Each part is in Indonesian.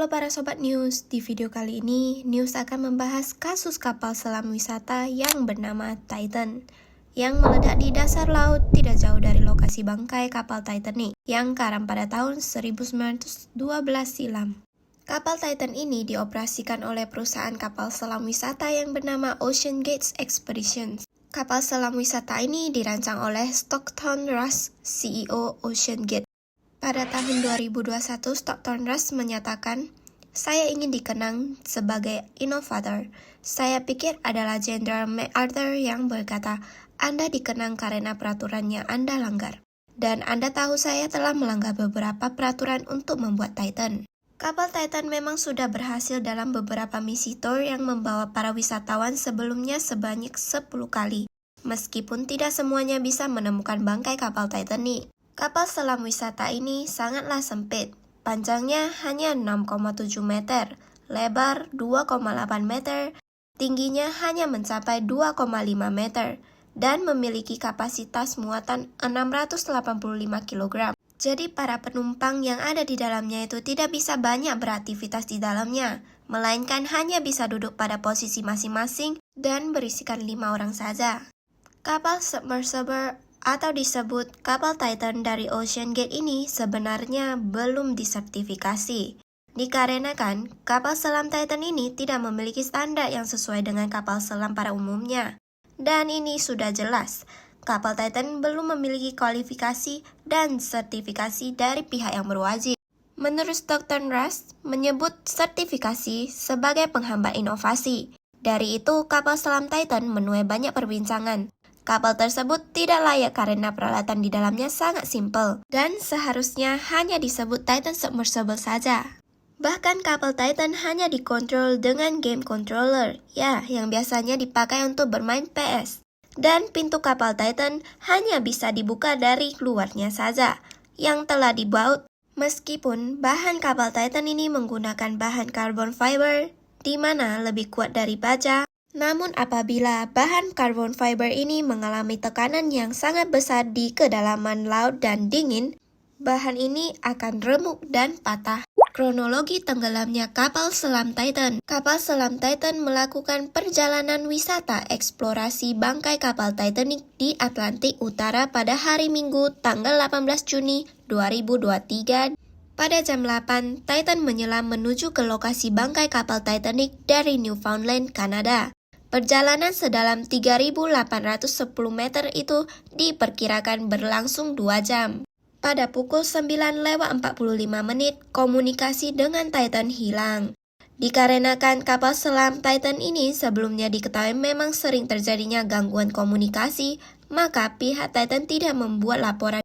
Halo para Sobat News, di video kali ini News akan membahas kasus kapal selam wisata yang bernama Titan yang meledak di dasar laut tidak jauh dari lokasi bangkai kapal Titanic yang karam pada tahun 1912 silam. Kapal Titan ini dioperasikan oleh perusahaan kapal selam wisata yang bernama Ocean Gate Expeditions. Kapal selam wisata ini dirancang oleh Stockton Rush, CEO Ocean Gate. Pada tahun 2021, Stockton Rush menyatakan, "Saya ingin dikenang sebagai inovator. Saya pikir adalah Jenderal MacArthur yang berkata, Anda dikenang karena peraturan yang Anda langgar. Dan Anda tahu saya telah melanggar beberapa peraturan untuk membuat Titan." Kapal Titan memang sudah berhasil dalam beberapa misi tour yang membawa para wisatawan sebelumnya sebanyak 10 kali. Meskipun tidak semuanya bisa menemukan bangkai kapal Titanic. Kapal selam wisata ini sangatlah sempit. Panjangnya hanya 6,7 meter, lebar 2,8 meter, tingginya hanya mencapai 2,5 meter, dan memiliki kapasitas muatan 685 kg. Jadi para penumpang yang ada di dalamnya itu tidak bisa banyak beraktivitas di dalamnya, melainkan hanya bisa duduk pada posisi masing-masing dan berisikan 5 orang saja. Kapal submersible atau disebut kapal Titan dari Ocean Gate ini sebenarnya belum disertifikasi. Dikarenakan kapal selam Titan ini tidak memiliki standar yang sesuai dengan kapal selam pada umumnya. Dan ini sudah jelas, kapal Titan belum memiliki kualifikasi dan sertifikasi dari pihak yang berwajib. Menurut Stockton Rush, menyebut sertifikasi sebagai penghambat inovasi. Dari itu, kapal selam Titan menuai banyak perbincangan. Kapal tersebut tidak layak karena peralatan di dalamnya sangat simpel dan seharusnya hanya disebut Titan Submersible saja. Bahkan kapal Titan hanya dikontrol dengan game controller, yang biasanya dipakai untuk bermain PS. Dan pintu kapal Titan hanya bisa dibuka dari luarnya saja, yang telah dibaut. Meskipun bahan kapal Titan ini menggunakan bahan carbon fiber, di mana lebih kuat dari baja. Namun apabila bahan carbon fiber ini mengalami tekanan yang sangat besar di kedalaman laut dan dingin, bahan ini akan remuk dan patah. Kronologi tenggelamnya kapal selam Titan. Kapal selam Titan melakukan perjalanan wisata eksplorasi bangkai kapal Titanic di Atlantik Utara pada hari Minggu tanggal 18 Juni 2023. Pada jam 8, Titan menyelam menuju ke lokasi bangkai kapal Titanic dari Newfoundland, Kanada. Perjalanan sedalam 3.810 meter itu diperkirakan berlangsung 2 jam. Pada pukul 9:45 komunikasi dengan Titan hilang. Dikarenakan kapal selam Titan ini sebelumnya diketahui memang sering terjadinya gangguan komunikasi, maka pihak Titan tidak membuat laporan.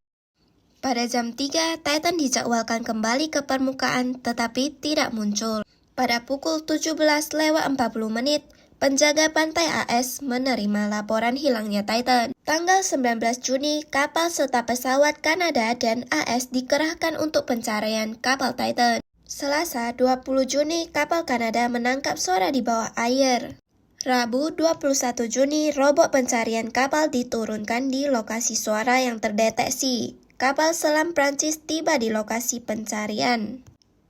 Pada jam 3, Titan dijadwalkan kembali ke permukaan tetapi tidak muncul. Pada pukul 17:40, penjaga pantai AS menerima laporan hilangnya Titan. Tanggal 19 Juni, kapal serta pesawat Kanada dan AS dikerahkan untuk pencarian kapal Titan. Selasa 20 Juni, kapal Kanada menangkap suara di bawah air. Rabu 21 Juni, robot pencarian kapal diturunkan di lokasi suara yang terdeteksi. Kapal selam Prancis tiba di lokasi pencarian.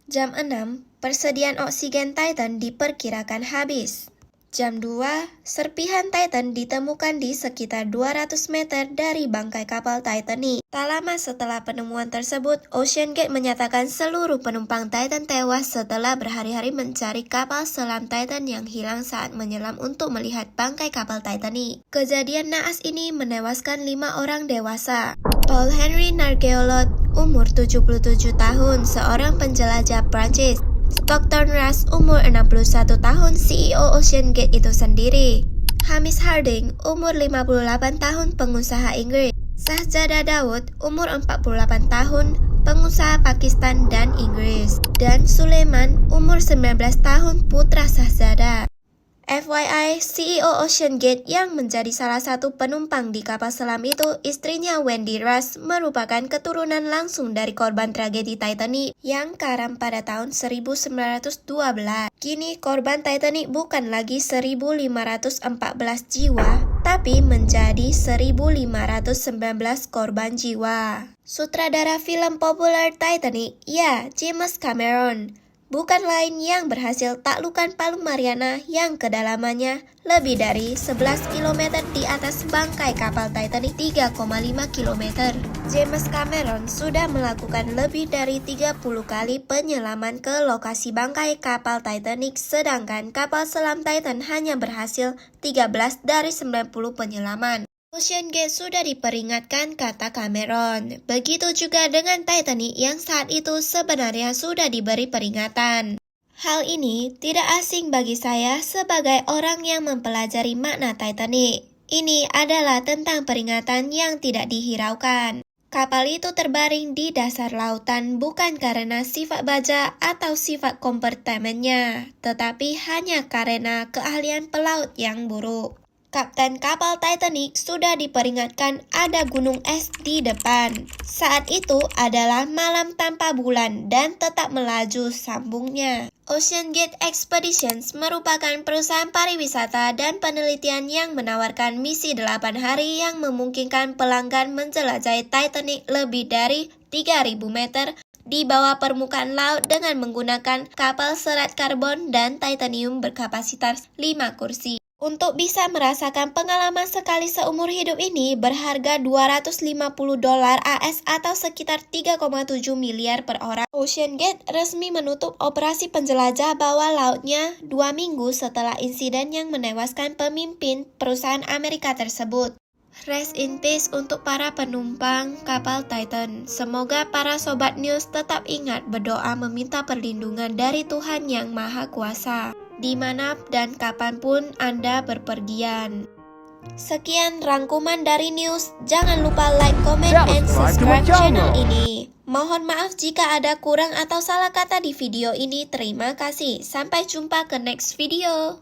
Jam 6, persediaan oksigen Titan diperkirakan habis. Jam 2, serpihan Titan ditemukan di sekitar 200 meter dari bangkai kapal Titanic. Tak lama setelah penemuan tersebut, Ocean Gate menyatakan seluruh penumpang Titan tewas setelah berhari-hari mencari kapal selam Titan yang hilang saat menyelam untuk melihat bangkai kapal Titanic. Kejadian naas ini menewaskan 5 orang dewasa. Paul Henry Nargeolet, umur 77 tahun, seorang penjelajah Prancis. Stockton Rush, umur 61 tahun, CEO Ocean Gate itu sendiri. Hamish Harding, umur 58 tahun, pengusaha Inggris. Shahzada Daud, umur 48 tahun, pengusaha Pakistan dan Inggris. Dan Sulaiman, umur 19 tahun, putra Shahzada. FYI, CEO Ocean Gate yang menjadi salah satu penumpang di kapal selam itu, istrinya Wendy Rush, merupakan keturunan langsung dari korban tragedi Titanic yang karam pada tahun 1912. Kini korban Titanic bukan lagi 1.514 jiwa, tapi menjadi 1.519 korban jiwa. Sutradara film populer Titanic, James Cameron, bukan lain yang berhasil taklukkan Palung Mariana yang kedalamannya lebih dari 11 km di atas bangkai kapal Titanic 3,5 km. James Cameron sudah melakukan lebih dari 30 kali penyelaman ke lokasi bangkai kapal Titanic, sedangkan kapal selam Titan hanya berhasil 13 dari 90 penyelaman. Ocean Gate sudah diperingatkan, kata Cameron. Begitu juga dengan Titanic yang saat itu sebenarnya sudah diberi peringatan. Hal ini tidak asing bagi saya sebagai orang yang mempelajari makna Titanic. Ini adalah tentang peringatan yang tidak dihiraukan. Kapal itu terbaring di dasar lautan bukan karena sifat baja atau sifat kompartemennya, tetapi hanya karena keahlian pelaut yang buruk. Kapten kapal Titanic sudah diperingatkan ada gunung es di depan. Saat itu adalah malam tanpa bulan dan tetap melaju, sambungnya. Ocean Gate Expeditions merupakan perusahaan pariwisata dan penelitian yang menawarkan misi 8 hari yang memungkinkan pelanggan menjelajahi Titanic lebih dari 3.000 meter di bawah permukaan laut dengan menggunakan kapal serat karbon dan titanium berkapasitas 5 kursi. Untuk bisa merasakan pengalaman sekali seumur hidup ini berharga $250 AS atau sekitar 3,7 miliar per orang. Ocean Gate resmi menutup operasi penjelajah bawah lautnya 2 minggu setelah insiden yang menewaskan pemimpin perusahaan Amerika tersebut. Rest in peace untuk para penumpang kapal Titan. Semoga para Sobat News tetap ingat berdoa meminta perlindungan dari Tuhan Yang Maha Kuasa, di mana dan kapanpun Anda berpergian. Sekian rangkuman dari news. Jangan lupa like, comment, and subscribe channel ini. Mohon maaf jika ada kurang atau salah kata di video ini. Terima kasih. Sampai jumpa ke next video.